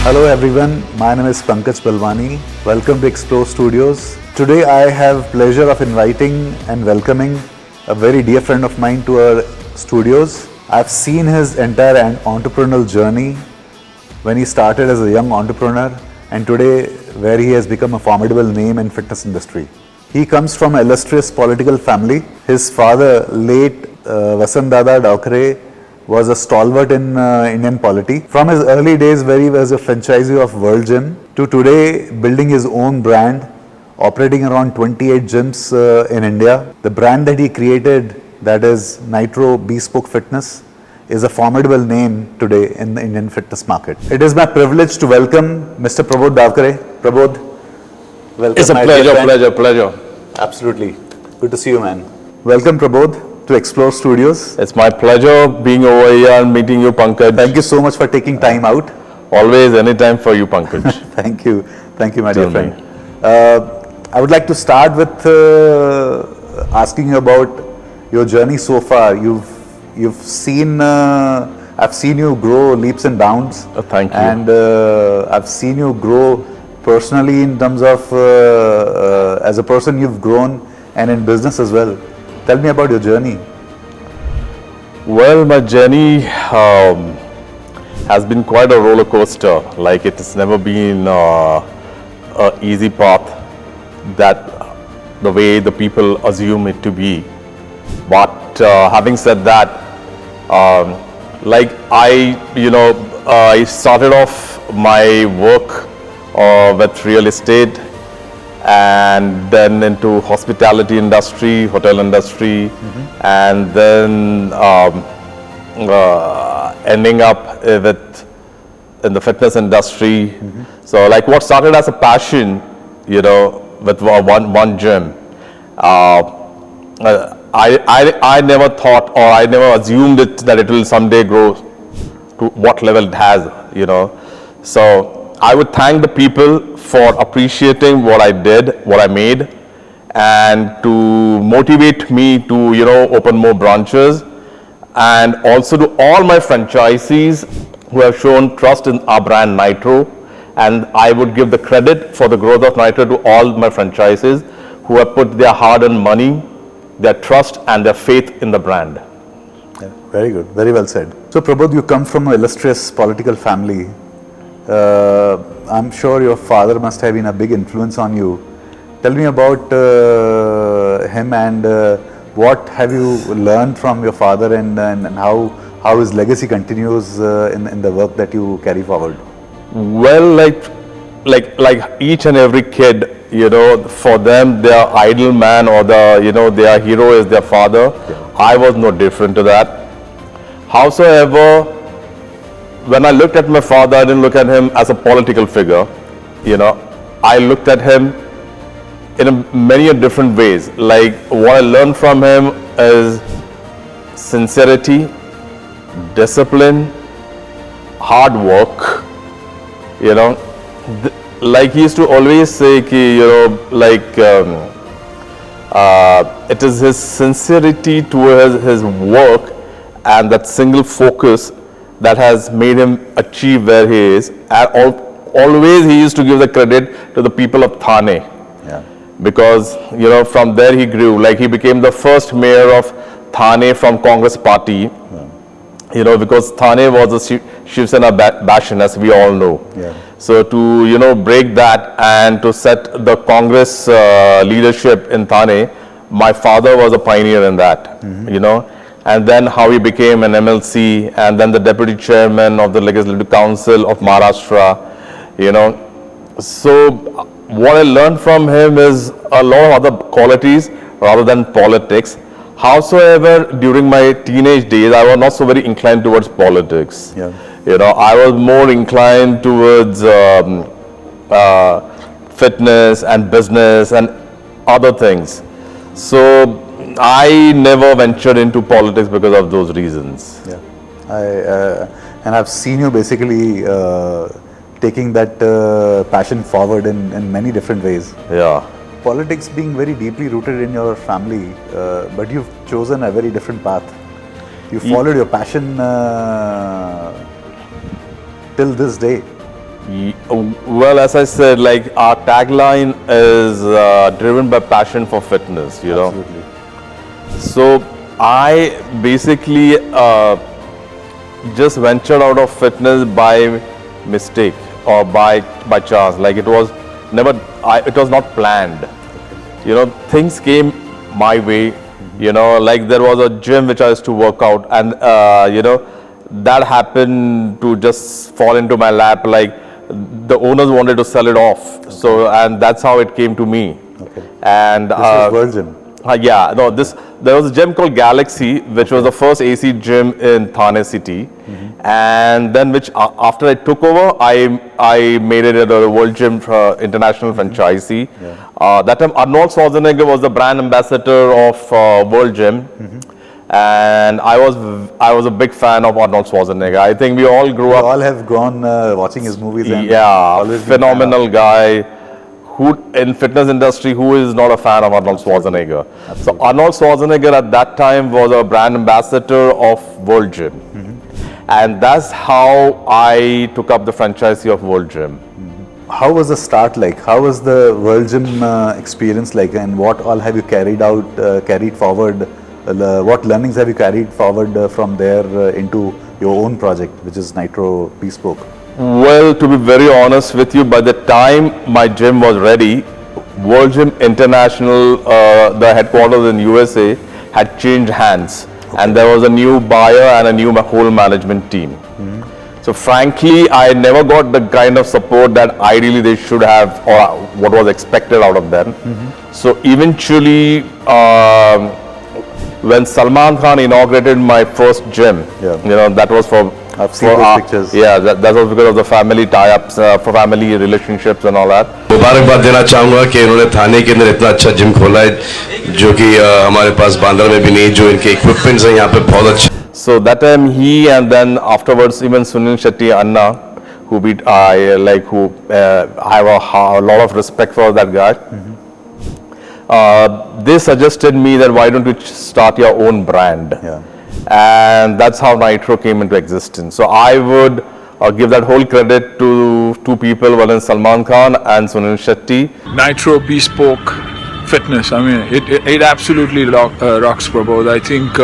Hello everyone, my name is Pankaj Balwani. Welcome to Xplore Studios. Today I have pleasure of inviting and welcoming a very dear friend of mine to our studios. I've seen his entire entrepreneurial journey when he started as a young entrepreneur and today where he has become a formidable name in fitness industry. He comes from an illustrious political family. His father, late Vasant Dada Davkhare, was a stalwart in Indian polity. From his early days where he was a franchisee of World Gym to today building his own brand, operating around 28 gyms in India. The brand that he created, that is Nitrro Bespoke Fitness, is a formidable name today in the Indian fitness market. It is my privilege to welcome Mr. Prabodh Davkhare. Prabodh, welcome. It's a pleasure. Absolutely. Good to see you, man. Welcome, Prabodh, to Xplore Studios. It's my pleasure being over here and meeting you, Pankaj. Thank you so much for taking time out. Always, anytime for you, Pankaj. Thank you, my dear Tell me. friend. I would like to start with asking you about your journey so far. You've seen, I've seen you grow leaps and bounds. Thank you. And I've seen you grow personally in terms of as a person you've grown and in business as well. Tell me about your journey. Well, my journey has been quite a roller coaster. Like, it has never been an easy path that the way the people assume it to be. But having said that, I started off my work with real estate and then into hospitality industry, hotel industry, and then ending up in the fitness industry. So, like, what started as a passion, with one gym, I never thought, or I never assumed that it will someday grow to what level it has, So I would thank the people for appreciating what I did, what I made, and to motivate me to, open more branches, and also to all my franchisees who have shown trust in our brand Nitrro. And I would give the credit for the growth of Nitrro to all my franchises who have put their hard-earned money, their trust, and their faith in the brand. Yeah, very good, very well said. So, Prabodh, you come from an illustrious political family. I'm sure your father must have been a big influence on you. Tell me about him and what have you learned from your father and how his legacy continues in the work that you carry forward. Well, like each and every kid, for them, their idol man or their hero is their father. Yeah. I was no different to that. Howsoever, when I looked at my father, I didn't look at him as a political figure. I looked at him in many different ways. Like, what I learned from him is sincerity, discipline, hard work. Like he used to always say, it is his sincerity towards his work and that single focus that has made him achieve where he is. And always he used to give the credit to the people of Thane. Yeah. Because, from there he grew. Like, he became the first mayor of Thane from Congress party. Yeah. Because Thane was a Shiv Sena bastion, as we all know. Yeah. So to, break that and to set the Congress leadership in Thane, my father was a pioneer in that, And then how he became an MLC and then the deputy chairman of the Legislative Council of Maharashtra, So what I learned from him is a lot of other qualities rather than politics. Howsoever, during my teenage days, I was not so very inclined towards politics. Yeah. I was more inclined towards fitness and business and other things. So I never ventured into politics because of those reasons. Yeah, and I've seen you basically taking that passion forward in many different ways. Yeah. Politics being very deeply rooted in your family, but you've chosen a very different path. You followed your passion till this day. Well, as I said, like our tagline is driven by passion for fitness, you know. Absolutely. So I basically just ventured out of fitness by mistake or by chance. Like it was never, it was not planned. You know, things came my way. You know, like there was a gym which I used to work out, and you know, that happened to just fall into my lap. Like the owners wanted to sell it off, so and that's how it came to me. Okay. And This was Virgin. yeah, no, there was a gym called Galaxy, which was the first AC gym in Thane city, and then which after I took over, I made it a World Gym international franchisee. That time Arnold Schwarzenegger was the brand ambassador of World Gym, and I was a big fan of Arnold Schwarzenegger. I think we all grew We up. all have gone watching his movies. And Yeah, always been phenomenal guy. Who in fitness industry, who is not a fan of Arnold Schwarzenegger? So Arnold Schwarzenegger at that time was a brand ambassador of World Gym, and that's how I took up the franchisee of World Gym. How was the start like? How was the World Gym experience like? And what all have you carried forward? What learnings have you carried forward from there into your own project, which is Nitrro Bespoke? Well, to be very honest with you, by the time my gym was ready, World Gym International, the headquarters in USA, had changed hands, and there was a new buyer and a new whole management team. So frankly, I never got the kind of support that ideally they should have, or what was expected out of them. So eventually, when Salman Khan inaugurated my first gym, you know, that was for I've seen those pictures. Yeah, that was because of the family tie-ups, for family relationships and all that. मुबारकबाद देना चाहूँगा कि इन्होंने थाने के अंदर इतना अच्छा gym खोला है जो कि हमारे पास बांद्रा में भी नहीं, जो इनके इक्विपमेंट्स हैं यहाँ पे बहुत अच्छे. So that time he, and then afterwards even Sunil Shetty Anna, who I have a lot of respect for that guy. They suggested me that why don't you start your own brand? Yeah. And that's how Nitrro came into existence. So I would give that whole credit to two people, one is Salman Khan and Sunil Shetty. Nitrro Bespoke Fitness. I mean, it absolutely rocks, Prabodh. I think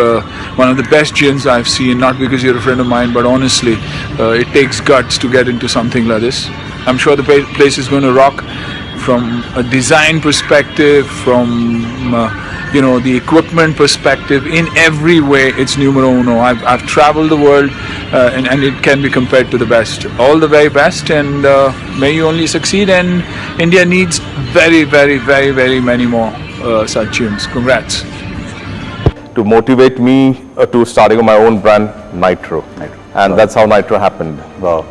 one of the best gyms I've seen, not because you're a friend of mine, but honestly, it takes guts to get into something like this. I'm sure the place is going to rock from a design perspective, from the equipment perspective. In every way, it's numero uno. I've traveled the world, and it can be compared to the best. All the very best, and may you only succeed. And India needs very, very, very, very many more such gyms. Congrats. To motivate me to starting my own brand, Nitrro. And that's how Nitrro happened. Wow.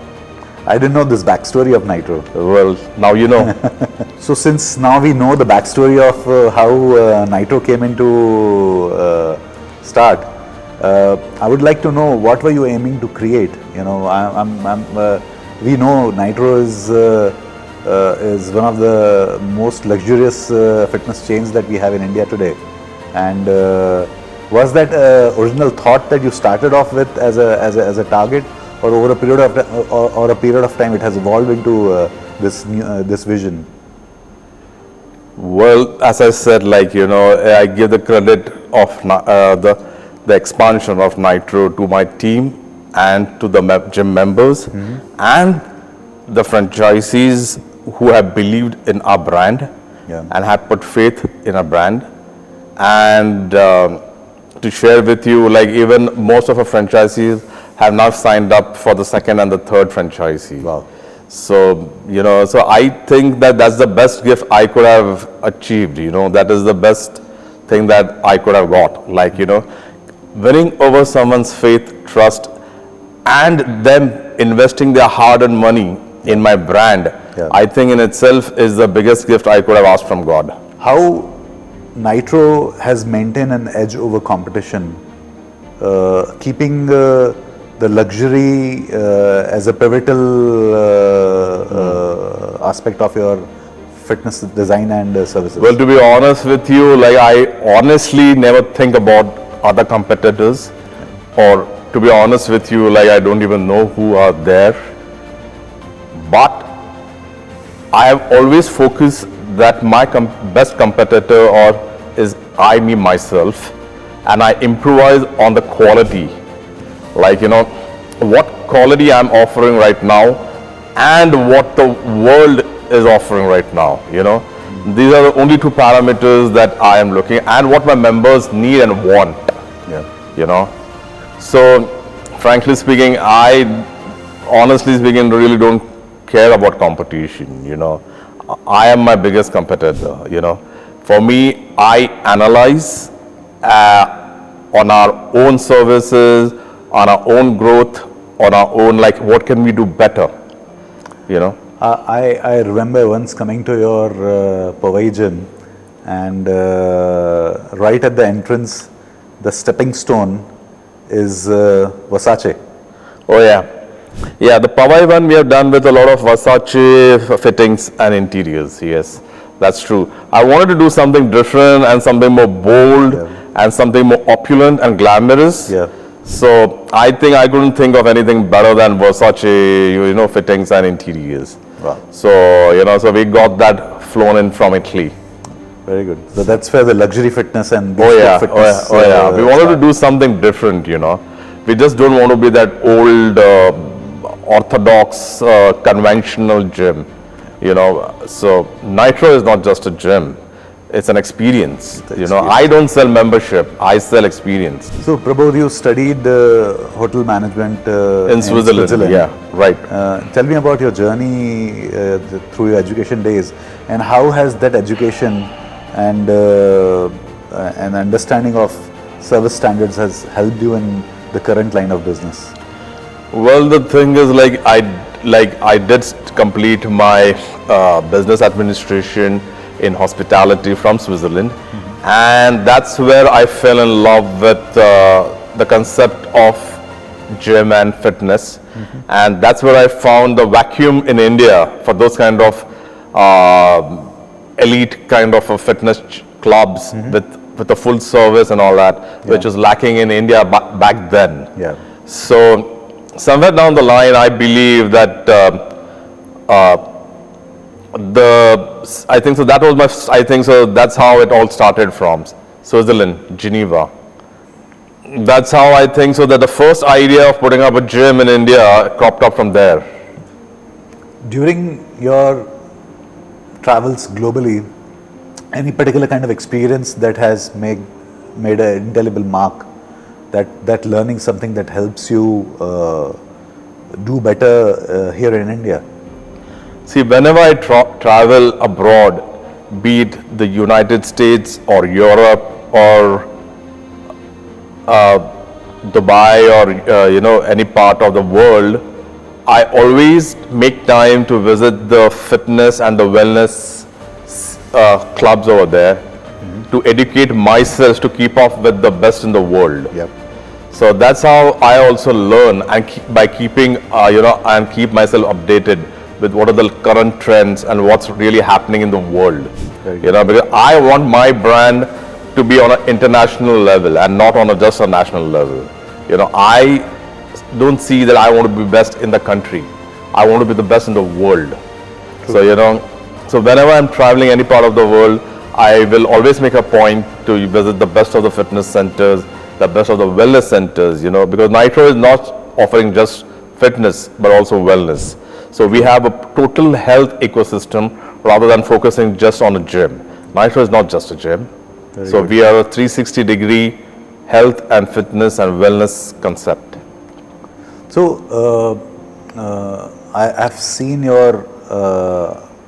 I didn't know this backstory of Nitrro. Well, now you know. So since now we know the backstory of how Nitrro came into start, I would like to know what were you aiming to create? You know, we know Nitrro is one of the most luxurious fitness chains that we have in India today. And was that original thought that you started off with as a target, or over a period of time it has evolved into this vision? Well, as I said, I give the credit of the expansion of Nitrro to my team and to the gym members and the franchisees who have believed in our brand and have put faith in our brand. And to share with you, even most of our franchisees have now signed up for the second and the third franchisee. Wow. So, so I think that that's the best gift I could have achieved, that is the best thing that I could have got. Winning over someone's faith, trust, and them investing their hard-earned money in my brand, I think in itself is the biggest gift I could have asked from God. How Nitrro has maintained an edge over competition, keeping the luxury as a pivotal aspect of your fitness design and services? Well, to be honest with you, I honestly never think about other competitors, or to be honest with you, I don't even know who are there. but I have always focused that my best competitor is I, me, myself, and I improvise on the quality. Like, what quality I'm offering right now and what the world is offering right now, These are the only two parameters that I am looking at, and what my members need and want, So, frankly speaking, honestly speaking, really don't care about competition, I am my biggest competitor, For me, I analyze on our own services, on our own growth, on our own, like, what can we do better, I remember once coming to your Powai gym, and right at the entrance, the stepping stone is Versace. Oh yeah. Yeah, the Powai one we have done with a lot of Versace fittings and interiors, yes. That's true. I wanted to do something different and something more bold and something more opulent and glamorous. Yeah. So I think I couldn't think of anything better than Versace, fittings and interiors. Wow. So, so we got that flown in from Italy. Very good. So that's where the luxury fitness and fitness. We wanted to do something different, We just don't want to be that old, orthodox, conventional gym, So Nitrro is not just a gym. It's an experience. I don't sell membership. I sell experience. So, Prabodh, you studied hotel management in Switzerland. Yeah, right. Tell me about your journey through your education days, and how has that education and an understanding of service standards has helped you in the current line of business? Well, the thing is, I did complete my business administration in hospitality from Switzerland, and that's where I fell in love with the concept of gym and fitness, and that's where I found the vacuum in India for those kind of elite kind of fitness clubs with the full service and all that, which was lacking in India back then. Yeah. So somewhere down the line, I believe that I think so. That's how it all started from Switzerland, Geneva. That's how I think so that the first idea of putting up a gym in India cropped up from there. During your travels globally, any particular kind of experience that has made an indelible mark, that learning something that helps you do better here in India? See, whenever I travel abroad, be it the United States or Europe or Dubai or any part of the world, I always make time to visit the fitness and the wellness clubs over there to educate myself to keep up with the best in the world. Yep. So that's how I also learn, and by keeping and keep myself updated with what are the current trends and what's really happening in the world. Because I want my brand to be on an international level and not on just a national level. I don't see that I want to be best in the country. I want to be the best in the world. True. So so whenever I'm traveling any part of the world, I will always make a point to visit the best of the fitness centers, the best of the wellness centers, because Nitrro is not offering just fitness but also wellness. So we have a total health ecosystem rather than focusing just on a gym. Nitrro is not just a gym. Very so good. We are a 360-degree health and fitness and wellness concept. So I've seen your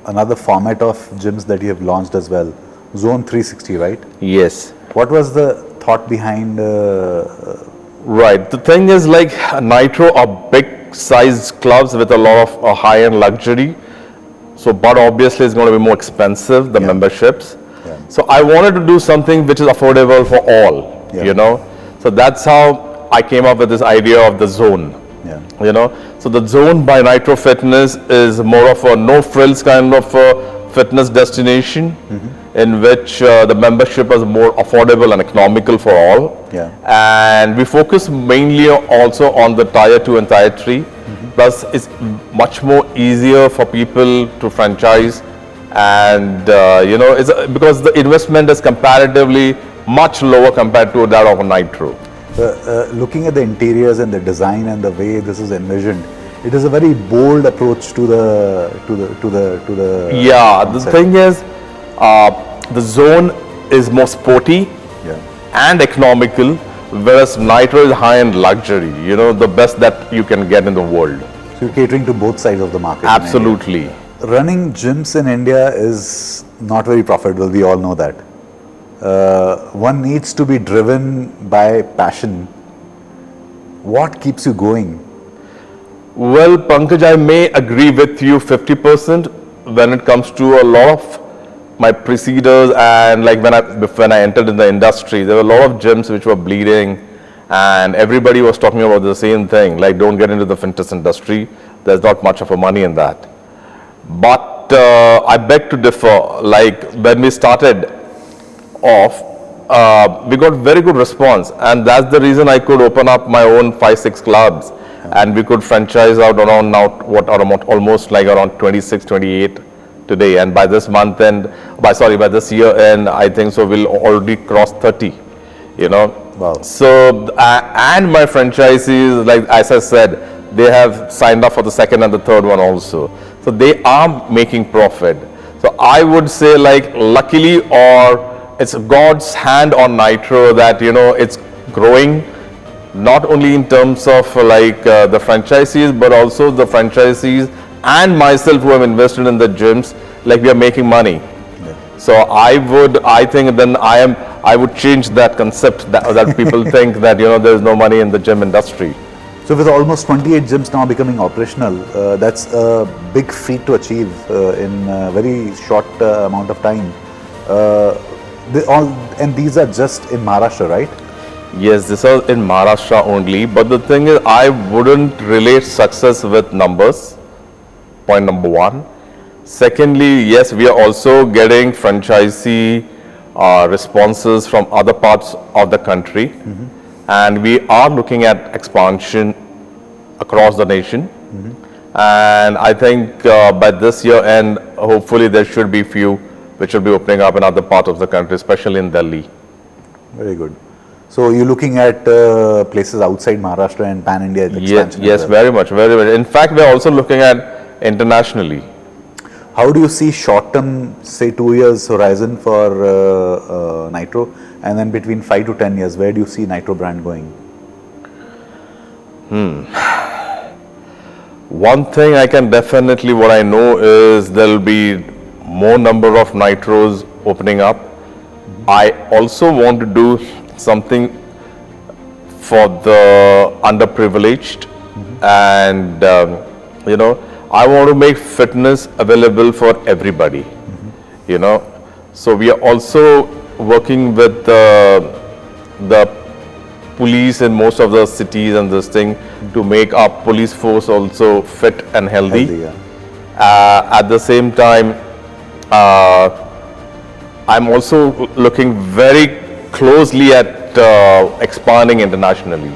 another format of gyms that you have launched as well, Zone 360, right? Yes. What was the thought behind? Right. The thing is, like, Nitrro are big-sized clubs with a lot of high-end luxury. So, but obviously, it's going to be more expensive, the memberships. Yeah. So, I wanted to do something which is affordable for all. So that's how I came up with this idea of the zone. So the zone by Nitrro Fitness is more of a no-frills kind of a fitness destination, in which the membership is more affordable and economical for all. Yeah. And we focus mainly also on the tier 2 and tier 3, Plus, it's much more easier for people to franchise, and it's because the investment is comparatively much lower compared to that of a Nitrro. Looking at the interiors and the design and the way this is envisioned, it is a very bold approach to the Yeah, the concept. thing is, the zone is more sporty Yeah. and economical, whereas Nitrro is high-end luxury. The best that you can get in the world. So you're catering to both sides of the market. in India. Absolutely. Running gyms in India is not very profitable. We all know that. One needs to be driven by passion. What keeps you going? Well, Pankaj, I may agree with you 50% when it comes to a lot of my preceders, and like when I entered in the industry, there were a lot of gyms which were bleeding, and everybody was talking about the same thing, like don't get into the fitness industry. There's not much of a money in that. But I beg to differ. Like when we started off, we got very good response, and that's the reason I could open up my own 5-6 clubs, and we could franchise out around now almost like around 26, 28 today, and by this month end, by this year end, I think so we'll already cross 30. Wow. So and my franchisees, like as I said, they have signed up for the second and the third one also, so they are making profit. So I would say, like, luckily, or it's God's hand on Nitrro that it's growing, not only in terms of like the franchisees, but also the franchisees and myself who have invested in the gyms. Like, we are making money. So I think then I would change that concept that people think that there is no money in the gym industry. So with almost 28 gyms now becoming operational, that's a big feat to achieve in a very short amount of time. And these are just in Maharashtra, right? Yes, this is in Maharashtra only. But the thing is, I wouldn't relate success with numbers. Point number one. Secondly, yes, we are also getting franchisee responses from other parts of the country, and we are looking at expansion across the nation. And I think by this year end, hopefully there should be few which will be opening up in other parts of the country, especially in Delhi. Very good. So you're looking at places outside Maharashtra and pan-India expansion? Yes, as well. very much, very much. In fact, we are also looking at internationally. How do you see short-term, say 2 years horizon for Nitrro, and then between 5 to 10 years, where do you see Nitrro brand going? One thing I can definitely, what I know is there will be more number of Nitrros opening up. I also want to do something for the underprivileged, and I want to make fitness available for everybody. So we are also working with the police in most of the cities and this thing to make our police force also fit and healthy. At the same time, I'm also looking very closely at expanding internationally.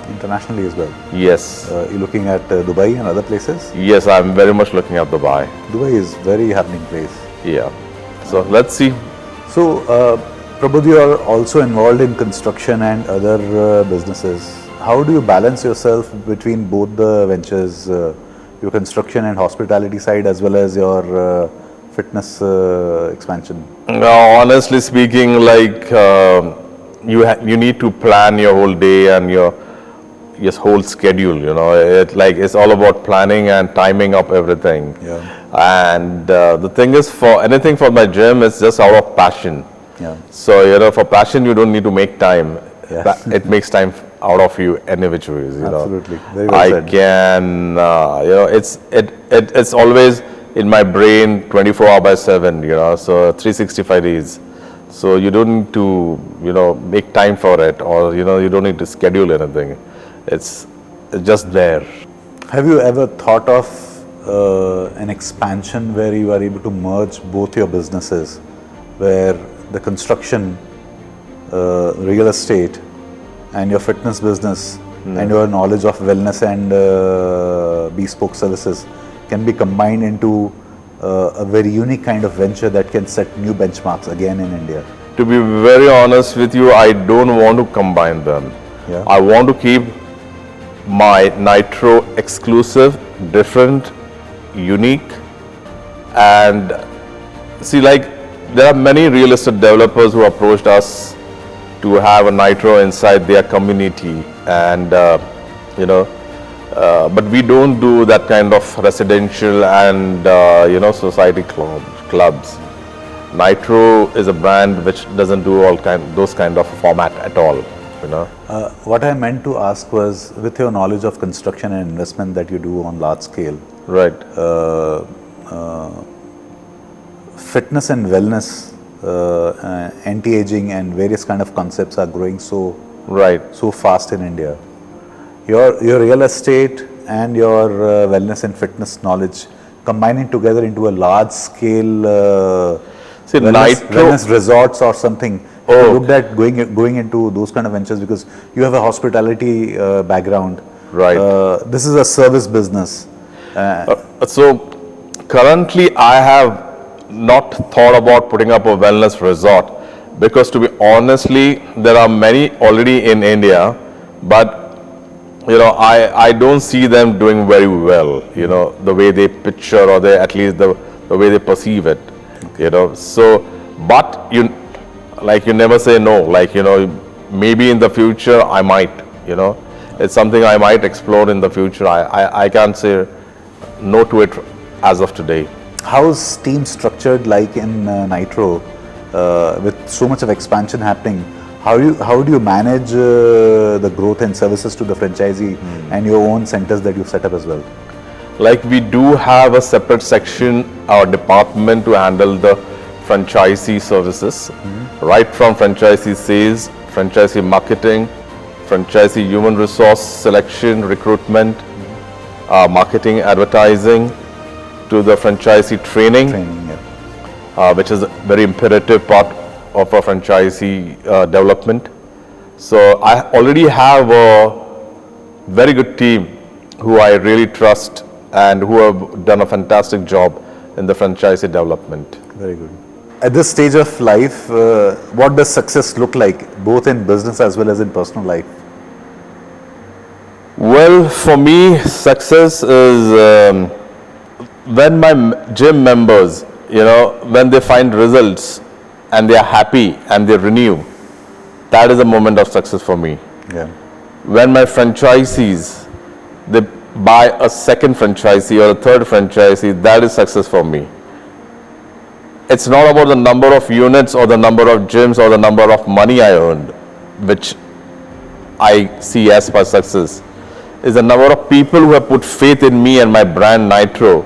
Internationally as well? Yes. You're looking at Dubai and other places? Yes, I'm very much looking at Dubai. Dubai is very happening place. Yeah. So let's see. So, Prabodh, you are also involved in construction and other businesses. How do you balance yourself between both the ventures, your construction and hospitality side, as well as your fitness expansion? Honestly speaking, like you need to plan your whole day and your whole schedule. It's all about planning and timing up everything. Yeah. And the thing is, for anything for my gym, it's just out of passion. Yeah. So for passion, you don't need to make time. Yeah. It makes time out of you any which ways. Absolutely. Very well said. I can. It's always in my brain 24 hours by 7. So 365 days. So you don't need to make time for it, or you don't need to schedule anything. It's just there. Have you ever thought of an expansion where you are able to merge both your businesses, where the construction, real estate, and your fitness business, and your knowledge of wellness and bespoke services can be combined into a very unique kind of venture that can set new benchmarks again in India. To be very honest with you, I don't want to combine them. Yeah. I want to keep my Nitrro exclusive, different, unique, and see, like, there are many real estate developers who approached us to have a Nitrro inside their community, and but we don't do that kind of residential and society clubs. Nitrro is a brand which doesn't do those kind of format at all. What I meant to ask was, with your knowledge of construction and investment that you do on large scale, Right. Fitness and wellness, anti-aging and various kind of concepts are growing so fast in India. Your real estate and your wellness and fitness knowledge combining together into a large scale wellness resorts or something. You looked at going into those kind of ventures because you have a hospitality background. Right. This is a service business. So currently I have not thought about putting up a wellness resort, because to be honestly, there are many already in India, but I don't see them doing very well, the way they picture, or at least the way they perceive it. So, but you never say no, maybe in the future I might, it's something I might explore in the future. I can't say no to it as of today. How's team structured like in Nitrro, with so much of expansion happening? How do you manage the growth and services to the franchisee and your own centers that you've set up as well? Like, we do have a separate section, our department, to handle the franchisee services, right from franchisee sales, franchisee marketing, franchisee human resource selection, recruitment, marketing, advertising, to the franchisee training, which is a very imperative part of a franchisee development. So I already have a very good team who I really trust and who have done a fantastic job in the franchisee development. Very good. At this stage of life, what does success look like, both in business as well as in personal life? Well, for me, success is when my gym members, when they find results and they are happy and they renew, that is a moment of success for me. Yeah. When my franchisees, they buy a second franchisee or a third franchisee, that is success for me. It's not about the number of units or the number of gyms or the number of money I earned, which I see as my success. It's the number of people who have put faith in me and my brand Nitrro.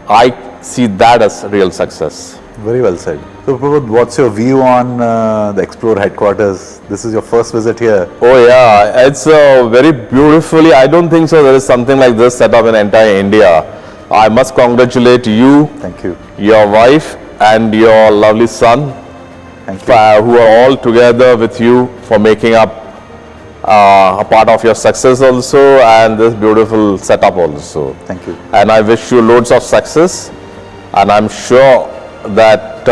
I see that as real success. Very well said. So Prabodh, what's your view on the Xplore headquarters? This is your first visit here. Oh yeah, it's very beautifully, I don't think so there is something like this set up in entire India. I must congratulate you, Thank you. your wife and your lovely son, Thank you. who are all together with you for making up a part of your success also, and this beautiful setup also. Thank you. And I wish you loads of success, and I'm sure that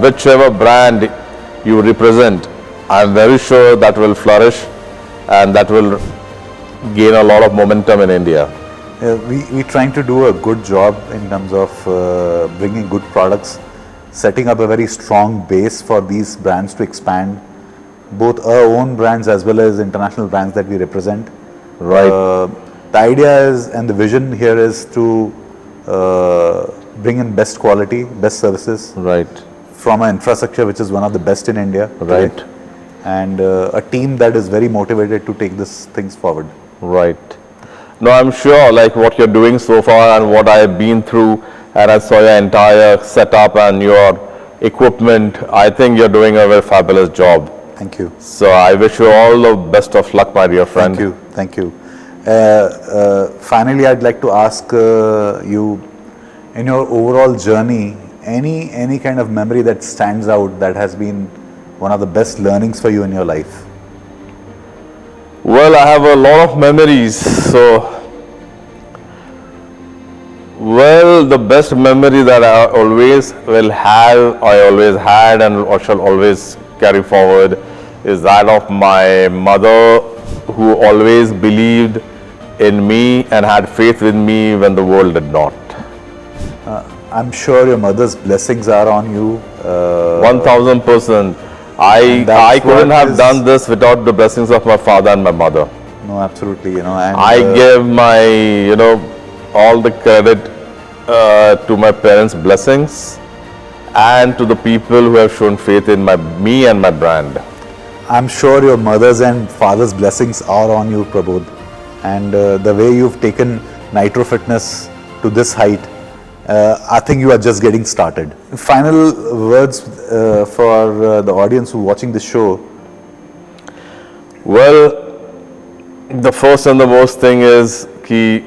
whichever brand you represent, I'm very sure that will flourish and that will gain a lot of momentum in India. We're trying to do a good job in terms of bringing good products, setting up a very strong base for these brands to expand, both our own brands as well as international brands that we represent. Right. The idea is, and the vision here is to bring in best quality, best services. Right. From an infrastructure which is one of the best in India. Right. Today, and a team that is very motivated to take these things forward. Right. No, I'm sure like what you're doing so far and what I've been through, and I saw your entire setup and your equipment, I think you're doing a very fabulous job. Thank you. So I wish you all the best of luck, my dear friend. Thank you. Thank you. Finally, I'd like to ask you, in your overall journey, any kind of memory that stands out that has been one of the best learnings for you in your life? Well, I have a lot of memories. So Well, the best memory that I always will have, I always had, and or shall always carry forward is that of my mother, who always believed in me and had faith in me when the world did not. I'm sure your mother's blessings are on you. 1000%. And that's I couldn't what have is- done this without the blessings of my father and my mother. No, absolutely, and I give my, all the credit to my parents' blessings and to the people who have shown faith in me and my brand. I'm sure your mother's and father's blessings are on you, Prabodh. And the way you've taken Nitrro Fitness to this height, I think you are just getting started. Final words for the audience who are watching this show. Well, the first and the most thing is ki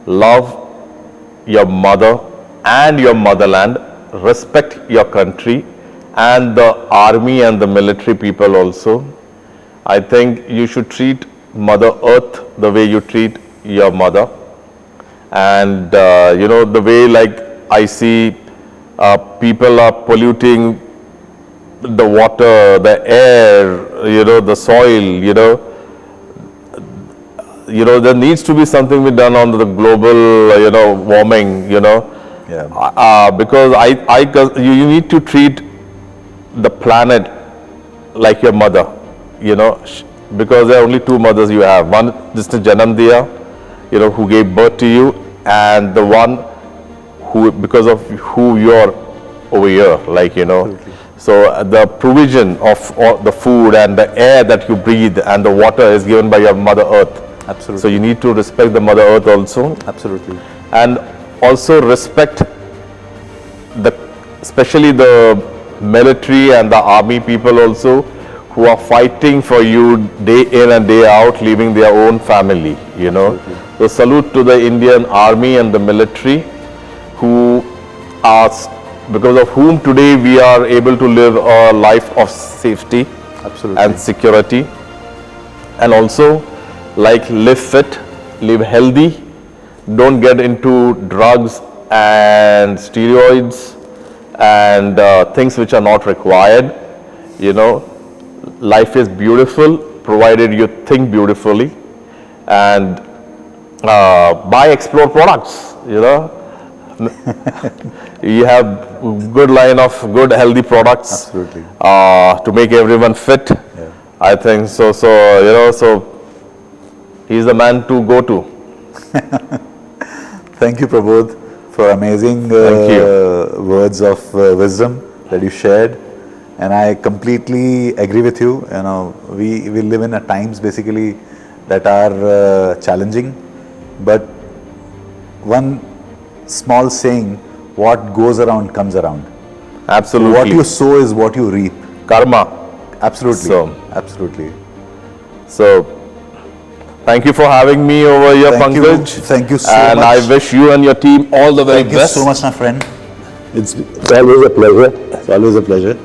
love your mother and your motherland, respect your country and the army and the military people also. I think you should treat Mother Earth the way you treat your mother. And the way like I see people are polluting the water, the air, the soil, there needs to be something be done on the global, warming, Yeah. because you need to treat the planet like your mother, because there are only two mothers you have. One, just Janam Diya, who gave birth to you, and the one who, because of who you're over here, So the provision of all the food and the air that you breathe and the water is given by your Mother Earth. Absolutely. So you need to respect the Mother Earth also. Absolutely. And also respect especially the military and the army people also, who are fighting for you day in and day out, leaving their own family, Absolutely. So salute to the Indian army and the military, who are, because of whom today we are able to live a life of safety Absolutely. and security. And also, live fit, live healthy, don't get into drugs and steroids and things which are not required. Life is beautiful provided you think beautifully, and buy Xplore products. You have good line of good healthy products. Absolutely. To make everyone fit. Yeah. I think so. So he's the man to go to. Thank you, Prabodh, for amazing Thank you. words of wisdom that you shared. And I completely agree with you. We live in a times basically that are challenging, but one small saying, what goes around comes around. Absolutely. What you sow is what you reap. Karma. Absolutely. So- Absolutely. So thank you for having me over here, Thank you. Pankaj. Thank you so and much. I wish you and your team all the very Thank you best. so much, my friend. It's always a pleasure. It's always a pleasure.